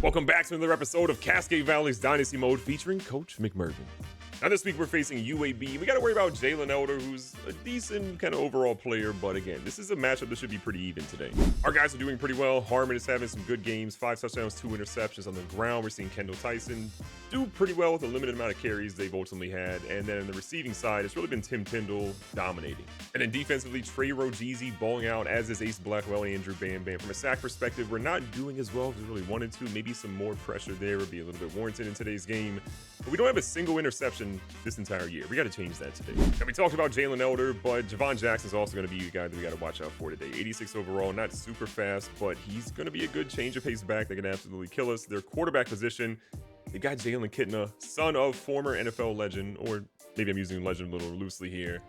Welcome back to another episode of Cascade Valley's Dynasty Mode featuring Coach McMervin. Now this week we're facing UAB. We got to worry about Jalen Elder, who's a decent kind of overall player, but again, this is a matchup that should be pretty even today. Our guys are doing pretty well. Harmon is having some good games, 5 touchdowns, 2 interceptions on the ground. We're seeing Kendall Tyson do pretty well with the limited amount of carries they've ultimately had. And then on the receiving side, it's really been Tim Tyndall dominating. And then defensively, Trey Rogeezy balling out, as is Ace Blackwell and Andrew Bam Bam. From a sack perspective, we're not doing as well as we really wanted to. Maybe some more pressure there would be a little bit warranted in today's game. But we don't have a single interception this entire year. We got to change that today. And we talked about Jalen Elder, but Javon Jackson's also going to be a guy that we got to watch out for today. 86 overall, not super fast, but he's going to be a good change of pace back that can absolutely kill us. Their quarterback position, they got Jalen Kitna, son of former NFL legend, or maybe I'm using legend a little loosely here.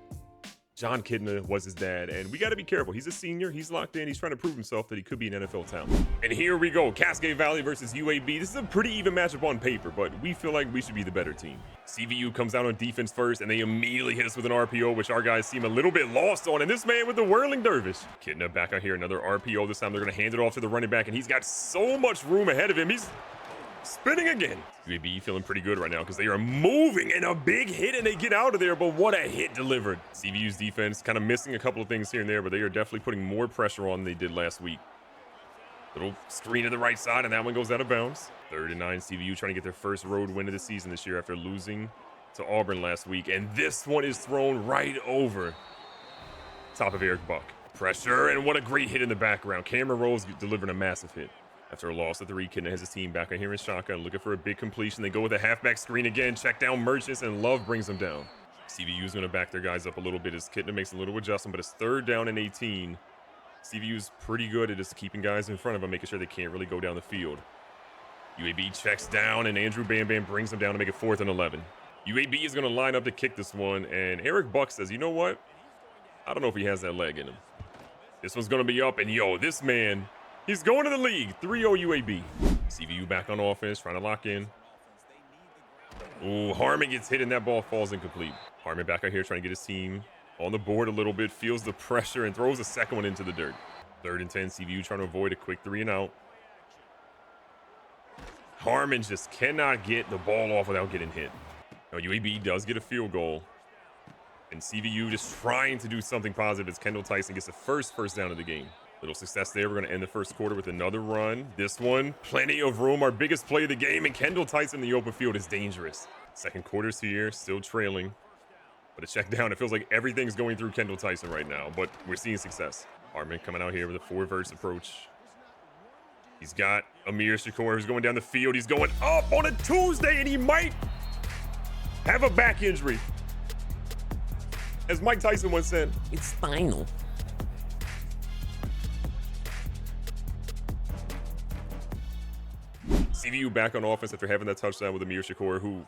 John Kitna was his dad, and we got to be careful. He's a senior. He's locked in. He's trying to prove himself that he could be an NFL talent. And here we go. Cascade Valley versus UAB. This is a pretty even matchup on paper, but we feel like we should be the better team. CVU comes out on defense first, and they immediately hit us with an RPO, which our guys seem a little bit lost on. And this man with the whirling dervish. Kitna back out here, another RPO. This time they're going to hand it off to the running back, and he's got so much room ahead of him. He's spinning again. UAB feeling pretty good right now because they are moving, and a big hit, and they get out of there, but what a hit delivered. CVU's defense kind of missing a couple of things here and there, but they are definitely putting more pressure on than they did last week. Little screen to the right side, and that one goes out of bounds. 3rd and 9, CVU trying to get their first road win of the season this year after losing to Auburn last week, and this one is thrown right over top of Eric Buck. Pressure, and what a great hit in the background. Cameron Rose delivering a massive hit. After a loss at 3, Kitna has his team back on here in shotgun, looking for a big completion. They go with a halfback screen again, check down Merchants, and Love brings them down. CVU's going to back their guys up a little bit as Kitna makes a little adjustment, but it's 3rd down and 18. CVU's pretty good at just keeping guys in front of them, making sure they can't really go down the field. UAB checks down, and Andrew Bam Bam brings them down to make it 4th and 11. UAB is going to line up to kick this one, and Eric Buck says, you know what? I don't know if he has that leg in him. This one's going to be up, and yo, this man, he's going to the league. 3-0 UAB. CVU back on offense, trying to lock in. Ooh, Harmon gets hit and that ball falls incomplete. Harmon back out here trying to get his team on the board a little bit, feels the pressure and throws a second one into the dirt. 3rd and 10, CVU trying to avoid a quick 3 and out. Harmon just cannot get the ball off without getting hit. Now UAB does get a field goal. And CVU just trying to do something positive as Kendall Tyson gets the first down of the game. Little success there. We're going to end the first quarter with another run. This one, plenty of room. Our biggest play of the game, and Kendall Tyson in the open field is dangerous. Second quarter's here, still trailing. But a check down. It feels like everything's going through Kendall Tyson right now, but we're seeing success. Harmon coming out here with a 4-verse approach. He's got Amir Shakur who's going down the field. He's going up on a Tuesday, and he might have a back injury. As Mike Tyson once said, it's final. CVU back on offense after having that touchdown with Amir Shakur, who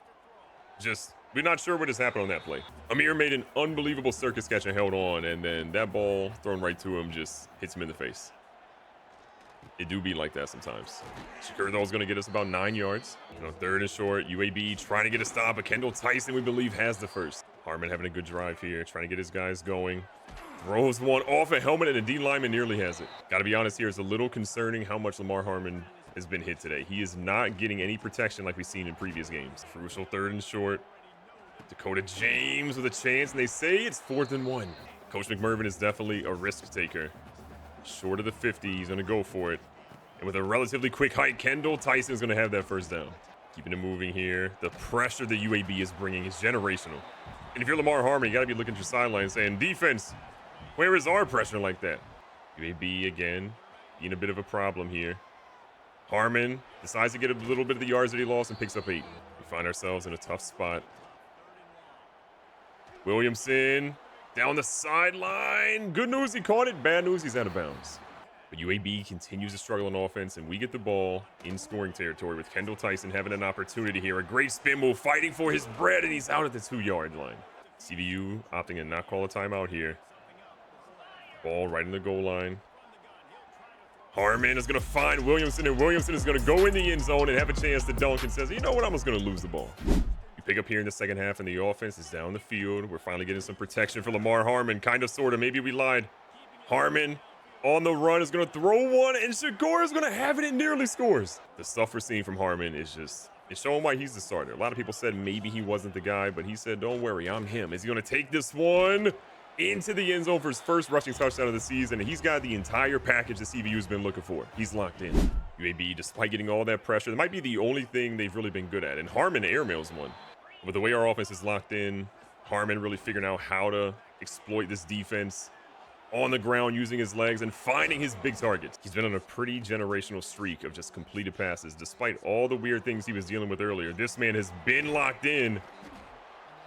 just, we're not sure what has happened on that play. Amir made an unbelievable circus catch and held on, and then that ball thrown right to him just hits him in the face. It do be like that sometimes. Shakur, though, is going to get us about 9 yards. 3rd and short. UAB trying to get a stop, but Kendall Tyson, we believe, has the first. Harmon having a good drive here, trying to get his guys going. Throws one off a helmet, and a D lineman nearly has it. Got to be honest here, it's a little concerning how much Lamar Harmon has been hit today. He is not getting any protection like we've seen in previous games. Crucial 3rd and short. Dakota James with a chance, and they say it's 4th and 1. Coach McMervin is definitely a risk taker. Short of the 50, he's going to go for it. And with a relatively quick hike, Kendall Tyson is going to have that first down. Keeping it moving here. The pressure that UAB is bringing is generational. And if you're Lamar Harmon, you got to be looking at your sideline saying, defense, where is our pressure like that? UAB, again, being a bit of a problem here. Harmon decides to get a little bit of the yards that he lost and picks up 8. We find ourselves in a tough spot. Williamson down the sideline. Good news, he caught it. Bad news, he's out of bounds. But UAB continues to struggle on offense, and we get the ball in scoring territory with Kendall Tyson having an opportunity here. A great spin move, fighting for his bread, and he's out at the 2-yard line. CVU opting to not call a timeout here. Ball right in the goal line. Harmon is going to find Williamson, and Williamson is going to go in the end zone and have a chance to dunk and says, you know what, I'm just going to lose the ball. We pick up here in the second half, and the offense is down the field. We're finally getting some protection for Lamar Harmon. Kind of, sort of. Maybe we lied. Harmon On the run is going to throw one, and Shakor is going to have it and nearly scores. The stuff we're seeing from Harmon is just, it's showing why he's the starter. A lot of people said maybe he wasn't the guy, but he said, don't worry, I'm him. Is he going to take this one into the end zone for his first rushing touchdown of the season? And he's got the entire package that CVU's been looking for. He's locked in. UAB, despite getting all that pressure, that might be the only thing they've really been good at. And Harmon airmails one. But the way our offense is locked in, Harmon really figuring out how to exploit this defense on the ground using his legs and finding his big targets. He's been on a pretty generational streak of just completed passes. Despite all the weird things he was dealing with earlier, this man has been locked in,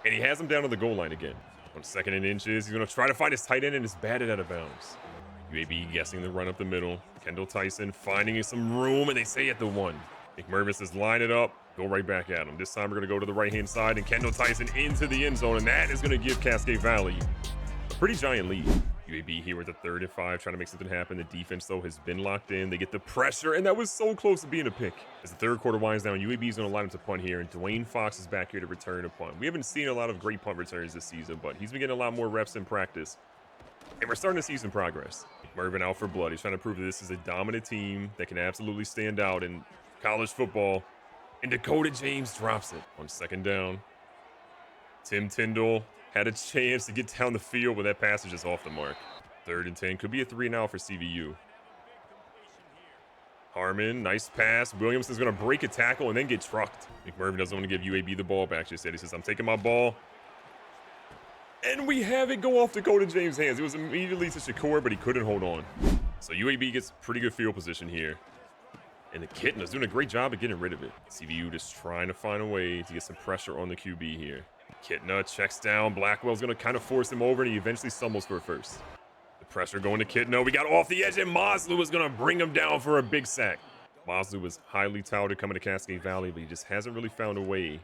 and he has him down to the goal line again. On 2nd and inches, he's going to try to find his tight end and is batted out of bounds. UAB guessing the run up the middle. Kendall Tyson finding some room, and they say at the 1. McMervin says line it up, go right back at him. This time we're going to go to the right-hand side, and Kendall Tyson into the end zone, and that is going to give Cascade Valley a pretty giant lead. UAB here with a 3rd and 5, trying to make something happen. The defense, though, has been locked in. They get the pressure, and that was so close to being a pick. As the 3rd quarter winds down, UAB is going to line up to punt here, and Dwayne Fox is back here to return a punt. We haven't seen a lot of great punt returns this season, but he's been getting a lot more reps in practice, and we're starting to see some progress. Mervin out for blood. He's trying to prove that this is a dominant team that can absolutely stand out in college football, and Dakota James drops it on 2nd down. Tim Tyndall had a chance to get down the field, but that pass is just off the mark. 3rd and 10. Could be a 3 and out for CVU. Harmon, nice pass. Williamson's going to break a tackle and then get trucked. McMervin doesn't want to give UAB the ball back. Just said, he says, I'm taking my ball. And we have it go off Dakota James' hands. It was immediately to Shakor, but he couldn't hold on. So UAB gets pretty good field position here. And the kitten is doing a great job of getting rid of it. CVU just trying to find a way to get some pressure on the QB here. Kitna checks down. Blackwell's going to kind of force him over, and he eventually stumbles for a first. The pressure going to Kitna. We got off the edge, and Mosley was going to bring him down for a big sack. Mosley was highly touted coming to Cascade Valley, but he just hasn't really found a way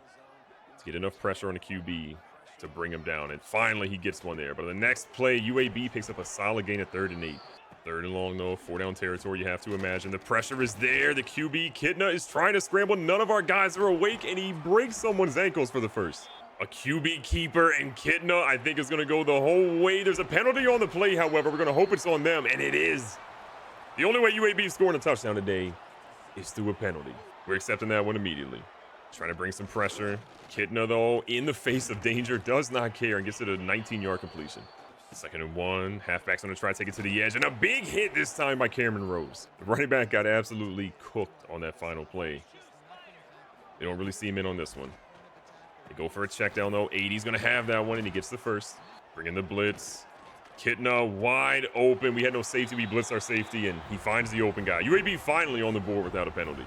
to get enough pressure on the QB to bring him down. And finally, he gets one there. But the next play, UAB picks up a solid gain at 3rd and 8. 3rd and long, though. 4-down territory, you have to imagine. The pressure is there. The QB, Kitna, is trying to scramble. None of our guys are awake, and he breaks someone's ankles for the first. A QB keeper, and Kitna, I think, is going to go the whole way. There's a penalty on the play, however. We're going to hope it's on them, and it is. The only way UAB is scoring a touchdown today is through a penalty. We're accepting that one immediately. Trying to bring some pressure. Kitna, though, in the face of danger, does not care and gets it a 19-yard completion. 2nd and 1. Halfback's going to try to take it to the edge, and a big hit this time by Cameron Rose. The running back got absolutely cooked on that final play. They don't really see him in on this one. They go for a check down, though. 80's going to have that one, and he gets the first. Bring in the blitz. Kitna wide open. We had no safety. We blitzed our safety, and he finds the open guy. UAB finally on the board without a penalty.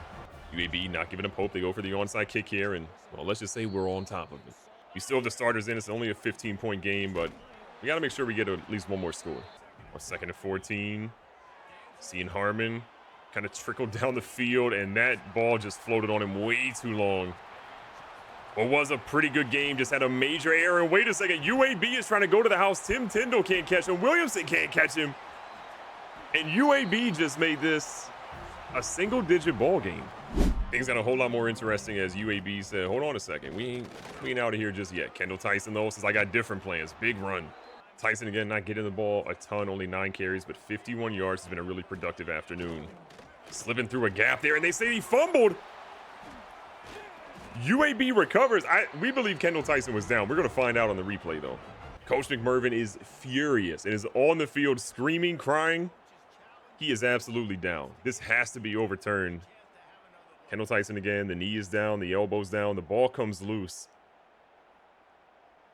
UAB not giving up hope. They go for the onside kick here, and, well, let's just say we're on top of it. We still have the starters in. It's only a 15-point game, but we got to make sure we get at least one more score. On 2nd and 14. Seeing Harmon kind of trickle down the field, and that ball just floated on him way too long. What was a pretty good game, just had a major error. And wait a second, UAB is trying to go to the house. Tim Tyndall can't catch him. Williamson can't catch him. And UAB just made this a single-digit ball game. Things got a whole lot more interesting as UAB said, hold on a second. We ain't out of here just yet. Kendall Tyson, though, says, I got different plans. Big run. Tyson, again, not getting the ball a ton, only 9 carries, but 51 yards. Has been a really productive afternoon. Slipping through a gap there, and they say he fumbled. UAB recovers. We believe Kendall Tyson was down. We're going to find out on the replay, though. Coach McMervin is furious and is on the field screaming, crying. He is absolutely down. This has to be overturned. Kendall Tyson again. The knee is down. The elbow's down. The ball comes loose.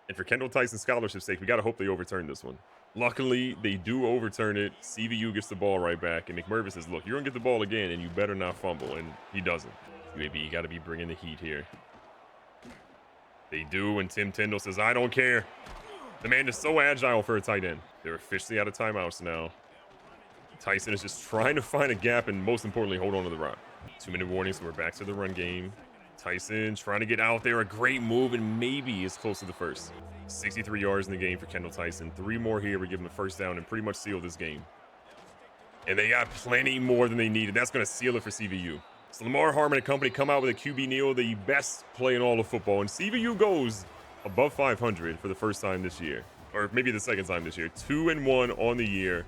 And for Kendall Tyson's scholarship's sake, we got to hope they overturn this one. Luckily, they do overturn it. CVU gets the ball right back. And McMervin says, look, you're going to get the ball again, and you better not fumble. And he doesn't. UAB got to be bringing the heat here. They do, and Tim Tyndall says, I don't care. The man is so agile for a tight end. They're officially out of timeouts now. Tyson is just trying to find a gap and, most importantly, hold on to the rock. 2-minute warning, so we're back to the run game. Tyson trying to get out there. A great move, and maybe is close to the first. 63 yards in the game for Kendall Tyson. 3 more here. We give him the first down and pretty much seal this game. And they got plenty more than they needed. That's going to seal it for CVU. So Lamar Harmon and company come out with a QB kneel, the best play in all of football. And CVU goes above 500 for the first time this year. Or maybe the second time this year. 2-1 on the year.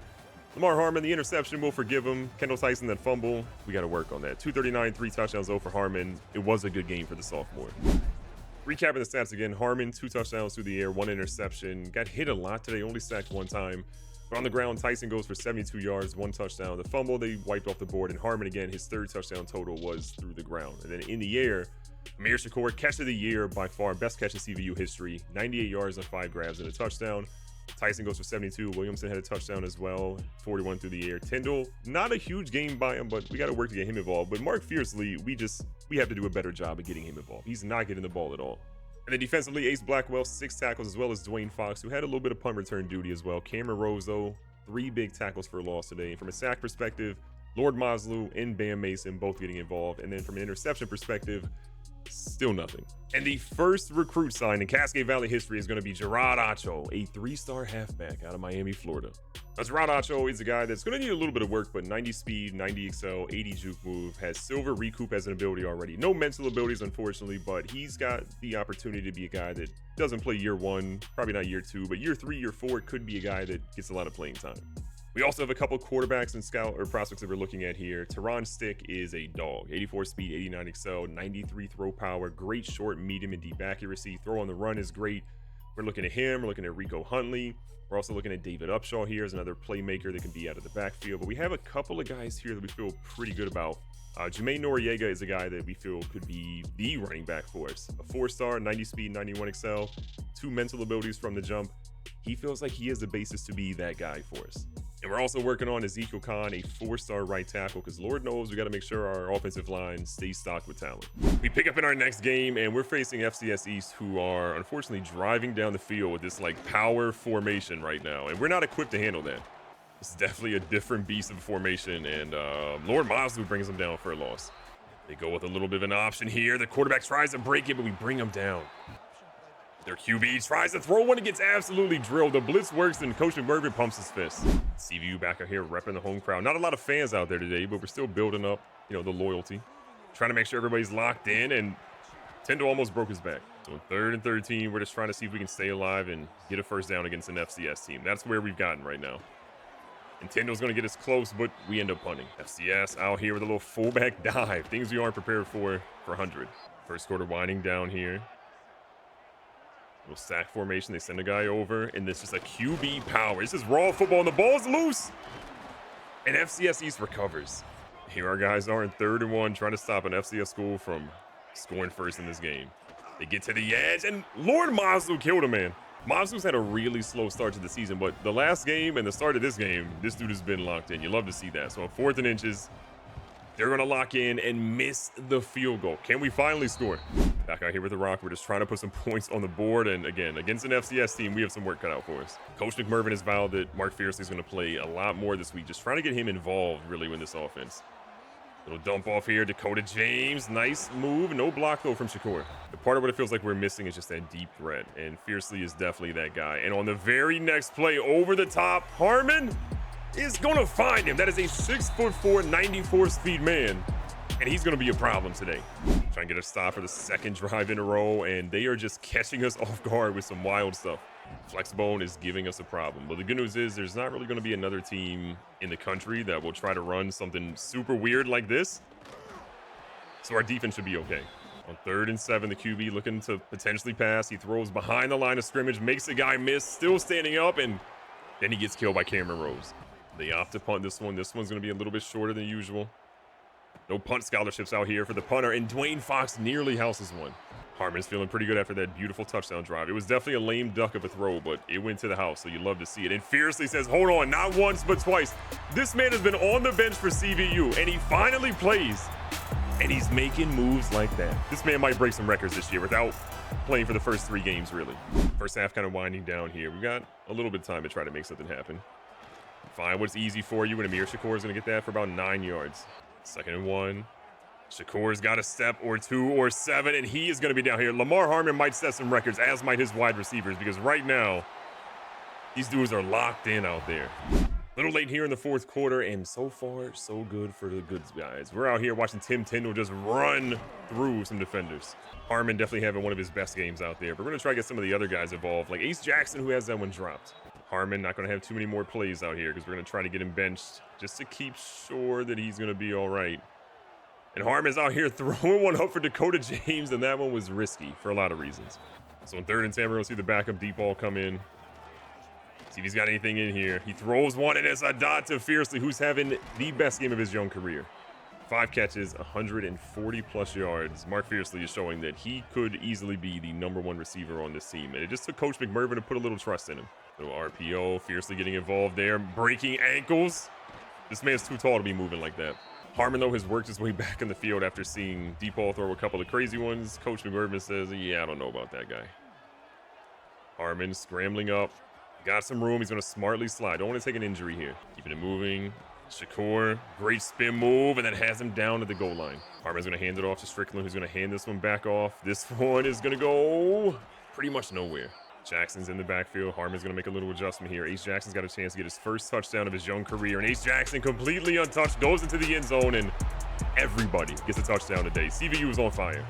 Lamar Harmon, the interception, we'll forgive him. Kendall Tyson, that fumble, we got to work on that. 239, 3 touchdowns, though, for Harmon. It was a good game for the sophomore. Recapping the stats again, Harmon, 2 touchdowns through the air, 1 interception. Got hit a lot today, only sacked 1 time. But on the ground, Tyson goes for 72 yards, 1 touchdown. The fumble, they wiped off the board. And Harmon, again, his 3rd touchdown total was through the ground. And then in the air, Amir Shakur, catch of the year, by far, best catch in CVU history. 98 yards on 5 grabs and a touchdown. Tyson goes for 72. Williamson had a touchdown as well, 41 through the air. Tyndall, not a huge game by him, but we got to work to get him involved. But Mark Fiercely, we have to do a better job of getting him involved. He's not getting the ball at all. And then defensively, Ace Blackwell, 6 tackles, as well as Dwayne Fox, who had a little bit of punt return duty as well. Cameron Rose, though, 3 big tackles for a loss today. And from a sack perspective, Lord Maslow and Bam Mason both getting involved. And then from an interception perspective, still nothing. And the first recruit signed in Cascade Valley history is going to be Gerard Acho, a 3-star halfback out of Miami, Florida. Now, Gerard Acho is a guy that's going to need a little bit of work, but 90 speed, 90 excel, 80 juke move, has silver recoup as an ability already. No mental abilities, unfortunately, but he's got the opportunity to be a guy that doesn't play year 1, probably not year 2, but year 3, year 4 could be a guy that gets a lot of playing time. We also have a couple quarterbacks and scout or prospects that we're looking at here. Teron Stick is a dog. 84 speed, 89 excel, 93 throw power, great short, medium, and deep accuracy. Throw on the run is great. We're looking at him. We're looking at Rico Huntley. We're also looking at David Upshaw here as another playmaker that can be out of the backfield. But we have a couple of guys here that we feel pretty good about. Jermaine Noriega is a guy that we feel could be the running back for us. A 4-star, 90 speed, 91 excel, 2 mental abilities from the jump. He feels like he has the basis to be that guy for us. And we're also working on Ezekiel Khan, a 4-star right tackle, because Lord knows we got to make sure our offensive line stays stocked with talent. We pick up in our next game, and we're facing FCS East, who are unfortunately driving down the field with this power formation right now, and we're not equipped to handle that. It's definitely a different beast of a formation, and Lord Maslow brings them down for a loss. They go with a little bit of an option here. The quarterback tries to break it, but we bring them down. Their QB tries to throw one and gets absolutely drilled. The blitz works, and Coach McMervin pumps his fist. CVU back out here repping the home crowd. Not a lot of fans out there today, but we're still building up, the loyalty. Trying to make sure everybody's locked in, and Tyndall almost broke his back. So 3rd and 13, we're just trying to see if we can stay alive and get a first down against an FCS team. That's where we've gotten right now. And Tyndall's going to get us close, but we end up punting. FCS out here with a little fullback dive. Things we aren't prepared for 100. First quarter winding down here. Little sack formation. They send a guy over, and this is a QB power. This is raw football, and the ball's loose. And FCS East recovers. Here our guys are in 3rd and 1, trying to stop an FCS school from scoring first in this game. They get to the edge, and Lord Maslow killed a man. Maslow's had a really slow start to the season, but the last game and the start of this game, this dude has been locked in. You love to see that. So on 4th and inches, they're going to lock in and miss the field goal. Can we finally score? Back out here with the rock. We're just trying to put some points on the board. And again, against an FCS team, we have some work cut out for us. Coach McMervin has vowed that Mark Fiercely is going to play a lot more this week. Just trying to get him involved, really, in this offense. Little dump off here. Dakota James. Nice move. No block, though, from Shakur. The part of what it feels like we're missing is just that deep threat. And Fiercely is definitely that guy. And on the very next play, over the top, Harmon is going to find him. That is a 6'4", 94 speed man. And he's going to be a problem today. Trying to get a stop for the 2nd drive in a row, and they are just catching us off guard with some wild stuff. Flexbone is giving us a problem. But the good news is there's not really going to be another team in the country that will try to run something super weird like this. So our defense should be okay. On 3rd and 7, the QB looking to potentially pass. He throws behind the line of scrimmage, makes a guy miss, still standing up, and then he gets killed by Cameron Rose. They opt to punt this one. This one's going to be a little bit shorter than usual. No punt scholarships out here for the punter, and Dwayne Fox nearly houses one. Harmon's feeling pretty good after that beautiful touchdown drive. It was definitely a lame duck of a throw, but it went to the house, so you love to see it. And Fiercely says, hold on, not once, but twice. This man has been on the bench for CVU, and he finally plays, and he's making moves like that. This man might break some records this year without playing for the first 3 games, really. First half kind of winding down here. We've got a little bit of time to try to make something happen. Find what's easy for you, and Amir Shakur is going to get that for about 9 yards. 2nd and 1. Shakur's got a step or 2 or 7, and he is going to be down here. Lamar Harmon might set some records, as might his wide receivers, because right now, these dudes are locked in out there. A little late here in the 4th quarter, and so far, so good for the good guys. We're out here watching Tim Tyndall just run through some defenders. Harmon definitely having one of his best games out there, but we're going to try to get some of the other guys involved, like Ace Jackson, who has that one dropped. Harmon not going to have too many more plays out here because we're going to try to get him benched just to keep sure that he's going to be all right. And Harmon's out here throwing one up for Dakota James, and that one was risky for a lot of reasons. So in 3rd and 10, we're going to see the backup deep ball come in. See if he's got anything in here. He throws one, and it's a dot to Fiercely, who's having the best game of his young career. 5 catches, 140-plus yards. Mark Fiercely is showing that he could easily be the #1 receiver on this team. And it just took Coach McMervin to put a little trust in him. Little RPO, Fiercely getting involved there, breaking ankles. This man's too tall to be moving like that. Harmon, though, has worked his way back in the field after seeing deep ball throw a couple of crazy ones. Coach McMervin says, yeah, I don't know about that guy. Harmon scrambling up. Got some room. He's going to smartly slide. Don't want to take an injury here. Keeping it moving. Shakur, great spin move, and that has him down at the goal line. Harmon's going to hand it off to Strickland, who's going to hand this one back off. This one is going to go pretty much nowhere. Jackson's in the backfield. Harmon's going to make a little adjustment here. Ace Jackson's got a chance to get his first touchdown of his young career, and Ace Jackson, completely untouched, goes into the end zone, and everybody gets a touchdown today. CVU is on fire.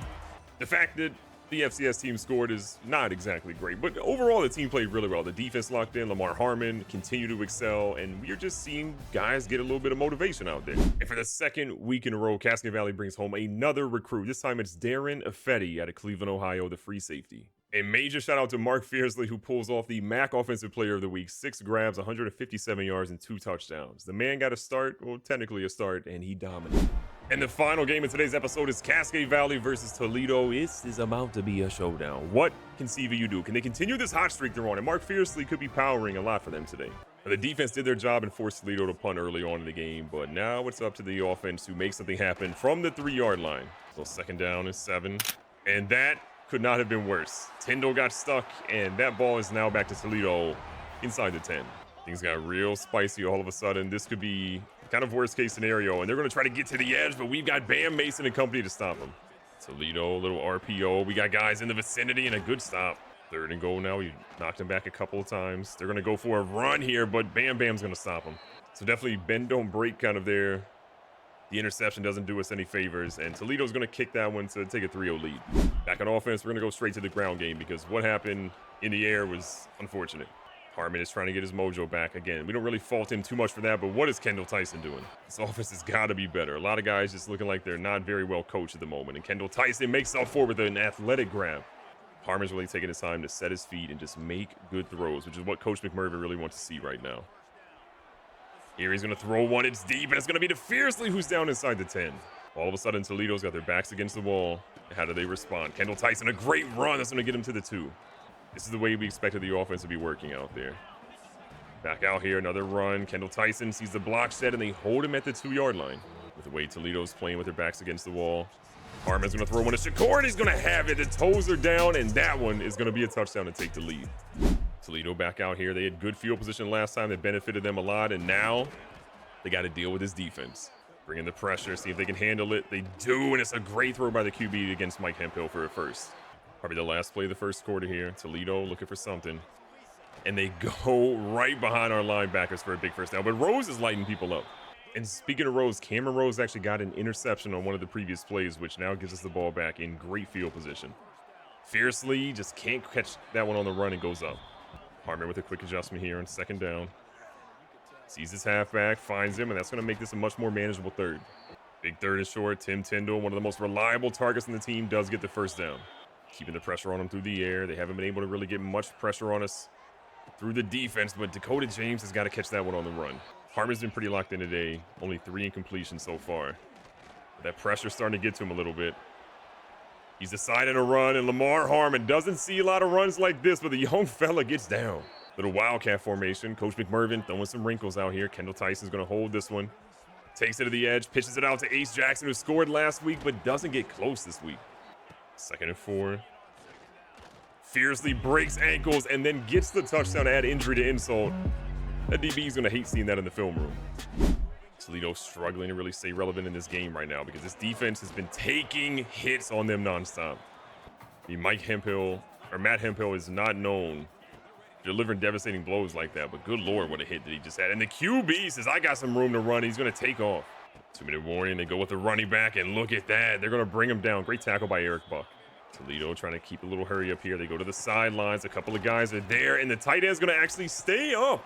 The fact that the FCS team scored is not exactly great, but overall the team played really well. The defense locked in. Lamar Harmon continued to excel, and we are just seeing guys get a little bit of motivation out there. And for the 2nd week in a row, Cascade Valley brings home another recruit. This time it's Darren Affetti out of Cleveland, Ohio, the free safety. A major shout out to Mark Fiercely, who pulls off the MAC Offensive Player of the Week. 6 grabs, 157 yards, and 2 touchdowns. The man got a start, well, technically a start, and he dominated. And the final game in today's episode is Cascade Valley versus Toledo. This is about to be a showdown. What can CVU do? Can they continue this hot streak they're on? And Mark Fiercely could be powering a lot for them today. The defense did their job and forced Toledo to punt early on in the game, but now it's up to the offense to make something happen from the 3-yard line. So 2nd down and 7, and that could not have been worse. Tyndall got stuck, and that ball is now back to Toledo inside the 10. Things got real spicy all of a sudden. This could be kind of worst case scenario, and they're going to try to get to the edge, but we've got Bam Mason and company to stop them. Toledo, little RPO. We got guys in the vicinity and a good stop. 3rd and goal now. We knocked him back a couple of times. They're going to go for a run here, but Bam Bam's going to stop him. So definitely bend, don't break kind of there. The interception doesn't do us any favors, and Toledo's going to kick that one to take a 3-0 lead. Back on offense, we're going to go straight to the ground game because what happened in the air was unfortunate. Harmon is trying to get his mojo back again. We don't really fault him too much for that, but what is Kendall Tyson doing? This offense has got to be better. A lot of guys just looking like they're not very well coached at the moment, and Kendall Tyson makes up for it with an athletic grab. Harmon's really taking his time to set his feet and just make good throws, which is what Coach McMervin really wants to see right now. Here he's going to throw one. It's deep, and it's going to be to Fiercely, who's down inside the 10. All of a sudden, Toledo's got their backs against the wall. How do they respond? Kendall Tyson, a great run. That's going to get him to the 2. This is the way we expected the offense to be working out there. Back out here, another run. Kendall Tyson sees the block set, and they hold him at the 2-yard line. With the way Toledo's playing with their backs against the wall. Harmon's going to throw one to Shakur, and he's going to have it. The toes are down, and that one is going to be a touchdown to take the lead. Toledo back out here. They had good field position last time. That benefited them a lot, and now they got to deal with this defense. Bring in the pressure, see if they can handle it. They do, and it's a great throw by the QB against Mike Hemphill for a first. Probably the last play of the first quarter here. Toledo looking for something. And they go right behind our linebackers for a big first down. But Rose is lighting people up. And speaking of Rose, Cameron Rose actually got an interception on one of the previous plays, which now gives us the ball back in great field position. Fiercely just can't catch that one on the run and goes up. Harmon with a quick adjustment here on 2nd down. Sees his halfback, finds him, and that's going to make this a much more manageable 3rd. Big 3rd and short. Tim Tyndall, one of the most reliable targets on the team, does get the first down. Keeping the pressure on him through the air. They haven't been able to really get much pressure on us through the defense, but Dakota James has got to catch that one on the run. Harmon's been pretty locked in today. Only 3 incompletions so far. But that pressure's starting to get to him a little bit. He's deciding to run, and Lamar Harmon doesn't see a lot of runs like this, but the young fella gets down. Little wildcat formation. Coach McMervin throwing some wrinkles out here. Kendall Tyson's going to hold this one. Takes it to the edge, pitches it out to Ace Jackson, who scored last week, but doesn't get close this week. 2nd and 4. Fiercely breaks ankles and then gets the touchdown to add injury to insult. That DB is going to hate seeing that in the film room. Toledo struggling to really stay relevant in this game right now because this defense has been taking hits on them nonstop. I mean, Matt Hemphill is not known for delivering devastating blows like that, but good Lord, what a hit that he just had. And the QB says, I got some room to run. He's going to take off. 2-minute warning. They go with the running back, and look at that. They're going to bring him down. Great tackle by Eric Buck. Toledo trying to keep a little hurry up here. They go to the sidelines. A couple of guys are there, and the tight end's going to actually stay up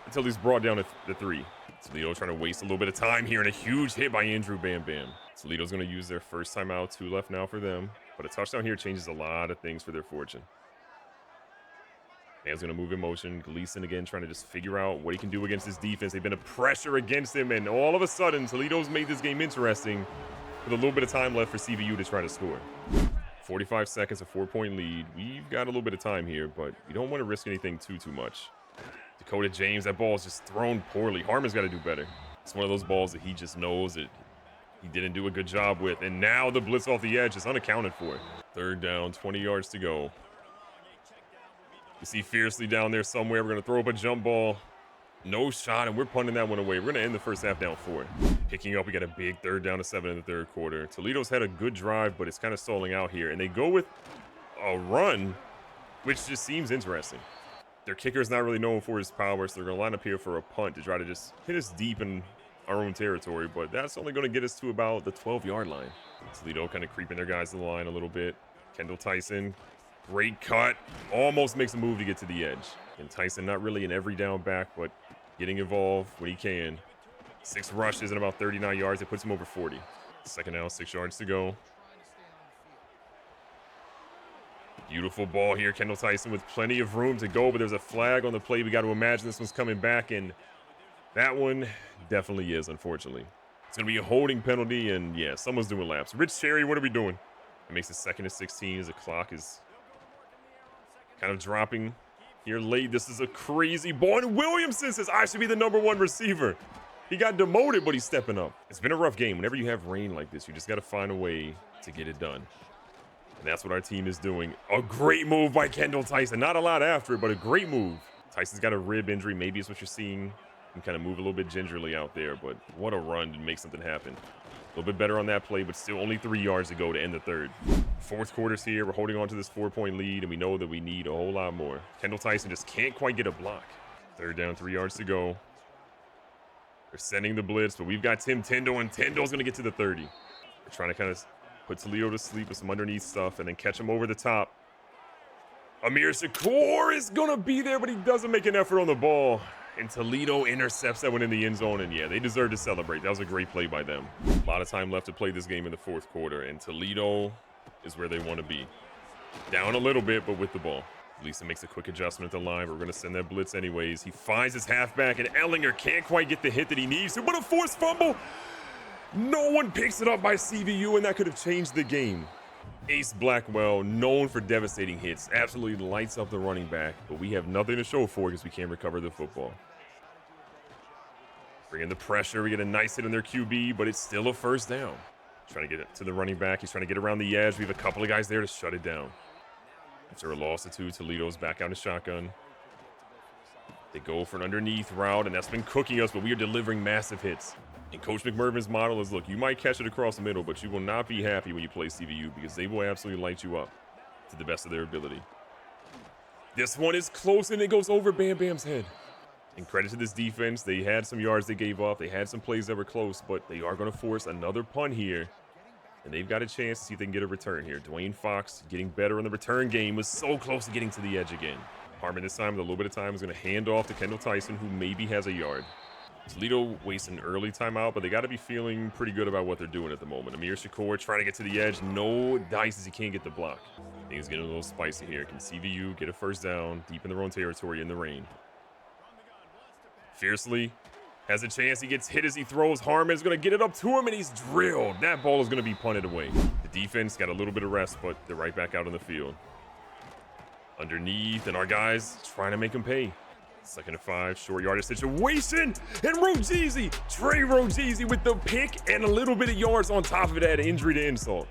until he's brought down to 3. Toledo trying to waste a little bit of time here, and a huge hit by Andrew Bam Bam. Toledo's going to use their first timeout. 2 left now for them. But a touchdown here changes a lot of things for their fortune. Man's going to move in motion. Gleason again trying to just figure out what he can do against this defense. They've been a pressure against him, and all of a sudden, Toledo's made this game interesting with a little bit of time left for CVU to try to score. 45 seconds, a 4-point lead. We've got a little bit of time here, but you don't want to risk anything too much. Dakota James, that ball is just thrown poorly. Harmon's got to do better. It's one of those balls that he just knows that he didn't do a good job with, and now the blitz off the edge is unaccounted for. 3rd down, 20 yards to go. You see Fiercely down there somewhere. We're going to throw up a jump ball. No shot, and we're punting that one away. We're going to end the first half down 4. Picking up, we got a big 3rd down to 7 in the 3rd quarter. Toledo's had a good drive, but it's kind of stalling out here, and they go with a run, which just seems interesting. Their kicker's not really known for his power, so they're going to line up here for a punt to try to just hit us deep in our own territory, but that's only going to get us to about the 12-yard line. Toledo kind of creeping their guys to the line a little bit. Kendall Tyson, great cut, almost makes a move to get to the edge. And Tyson not really an every down back, but getting involved when he can. 6 rushes and about 39 yards. It puts him over 40. 2nd down, 6 yards to go. Beautiful ball here. Kendall Tyson with plenty of room to go, but there's a flag on the play. We got to imagine this one's coming back, and that one definitely is, unfortunately. It's going to be a holding penalty, and yeah, someone's doing laps. Rich Cherry, what are we doing? It makes it 2nd and 16 as the clock is kind of dropping here late. This is a crazy ball, and Williamson says, I should be the #1 receiver. He got demoted, but he's stepping up. It's been a rough game. Whenever you have rain like this, you just got to find a way to get it done. And that's what our team is doing. A great move by Kendall Tyson. Not a lot after it, but a great move. Tyson's got a rib injury. Maybe it's what you're seeing. And kind of move a little bit gingerly out there, but what a run to make something happen. A little bit better on that play, but still only 3 yards to go to end the 3rd. 4th quarter's here. We're holding on to this 4-point lead, and we know that we need a whole lot more. Kendall Tyson just can't quite get a block. 3rd down, 3 yards to go. They're sending the blitz, but we've got Tim Tyndall, and Tyndall's going to get to the 30. We're trying to kind of put Toledo to sleep with some underneath stuff and then catch him over the top. Amir Shakur is going to be there, but he doesn't make an effort on the ball. And Toledo intercepts that one in the end zone, and yeah, they deserve to celebrate. That was a great play by them. A lot of time left to play this game in the 4th quarter, and Toledo is where they want to be. Down a little bit, but with the ball. Lisa makes a quick adjustment at the line. We're going to send that blitz anyways. He finds his halfback, and Ellinger can't quite get the hit that he needs to, but a forced fumble. No one picks it up by CVU, and that could have changed the game. Ace Blackwell, known for devastating hits, absolutely lights up the running back, but we have nothing to show for it because we can't recover the football. Bring in the pressure. We get a nice hit on their QB, but it's still a 1st down. Trying to get it to the running back. He's trying to get around the edge. We have a couple of guys there to shut it down. After a loss of 2, Toledo's back out in shotgun. They go for an underneath route, and that's been cooking us, but we are delivering massive hits. And Coach McMervin's model is, look, you might catch it across the middle, but you will not be happy when you play CVU because they will absolutely light you up to the best of their ability. This one is close, and it goes over Bam Bam's head. And credit to this defense. They had some yards they gave up. They had some plays that were close, but they are going to force another punt here. And they've got a chance to see if they can get a return here. Dwayne Fox getting better in the return game, was so close to getting to the edge again. Harmon this time with a little bit of time is going to hand off to Kendall Tyson, who maybe has a yard. Toledo wastes an early timeout, but they got to be feeling pretty good about what they're doing at the moment. Amir Shakur trying to get to the edge. No dice as he can't get the block. Things getting a little spicy here. Can CVU get a 1st down deep in their own territory in the rain? Fiercely has a chance. He gets hit as he throws. Harmon's going to get it up to him, and he's drilled. That ball is going to be punted away. The defense got a little bit of rest, but they're right back out on the field. Underneath, and our guys trying to make him pay. 2nd and 5, short yardage situation, and Rogeezy, Trey Rogeezy with the pick and a little bit of yards on top of it, add injury to insult.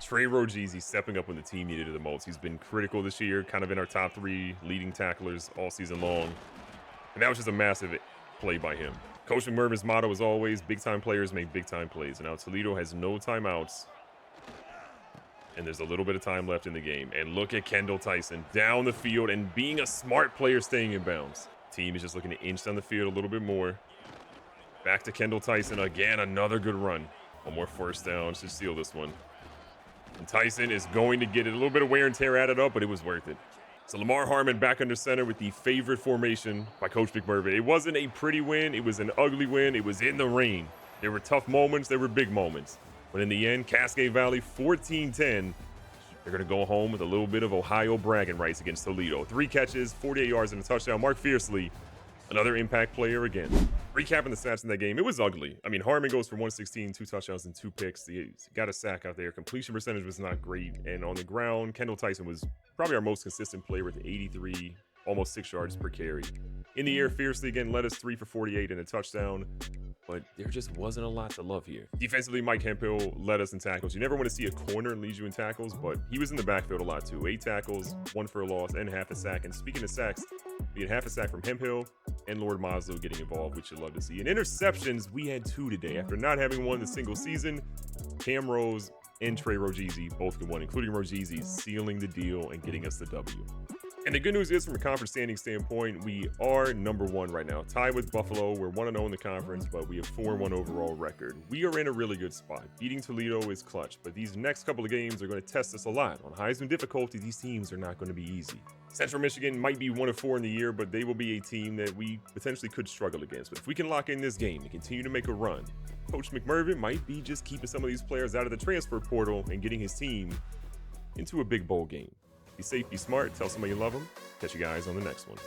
Trey Rogeezy stepping up when the team needed it the most. He's been critical this year, kind of in our top 3 leading tacklers all season long, and that was just a massive play by him. Coach McMervin's motto is always, big-time players make big-time plays, and now Toledo has no timeouts, and there's a little bit of time left in the game. And look at Kendall Tyson down the field and being a smart player staying in bounds. Team is just looking to inch down the field a little bit more. Back to Kendall Tyson again, another good run. One more 1st down to seal this one. And Tyson is going to get it. A little bit of wear and tear added up, but it was worth it. So Lamar Harmon back under center with the favorite formation by Coach McMervin. It wasn't a pretty win. It was an ugly win. It was in the rain. There were tough moments. There were big moments. But in the end, Cascade Valley 14-10. They're going to go home with a little bit of Ohio bragging rights against Toledo. 3 catches, 48 yards, and a touchdown. Mark Fiercely, another impact player again. Recapping the stats in that game, it was ugly. I mean, Harmon goes for 116, 2 touchdowns, and 2 picks. He got a sack out there. Completion percentage was not great. And on the ground, Kendall Tyson was probably our most consistent player with 83, almost 6 yards per carry. In the air, Fiercely again led us 3 for 48 and a touchdown. But there just wasn't a lot to love here. Defensively, Mike Hemphill led us in tackles. You never want to see a corner lead you in tackles, but he was in the backfield a lot too. 8 tackles, 1 for a loss, and half a sack. And speaking of sacks, we had half a sack from Hemphill and Lord Maslow getting involved, which you'd love to see. And interceptions, we had 2 today. After not having one the single season, Cam Rose and Trey Rogeezy both get one, including Rogeezy sealing the deal and getting us the W. And the good news is, from a conference standing standpoint, we are number 1 right now. Tied with Buffalo. We're 1-0 in the conference, but we have 4-1 overall record. We are in a really good spot. Beating Toledo is clutch, but these next couple of games are going to test us a lot. On Heisman difficulty, these teams are not going to be easy. Central Michigan might be 1-4 in the year, but they will be a team that we potentially could struggle against. But if we can lock in this game and continue to make a run, Coach McMervin might be just keeping some of these players out of the transfer portal and getting his team into a big bowl game. Be safe, be smart, tell somebody you love them. Catch you guys on the next one.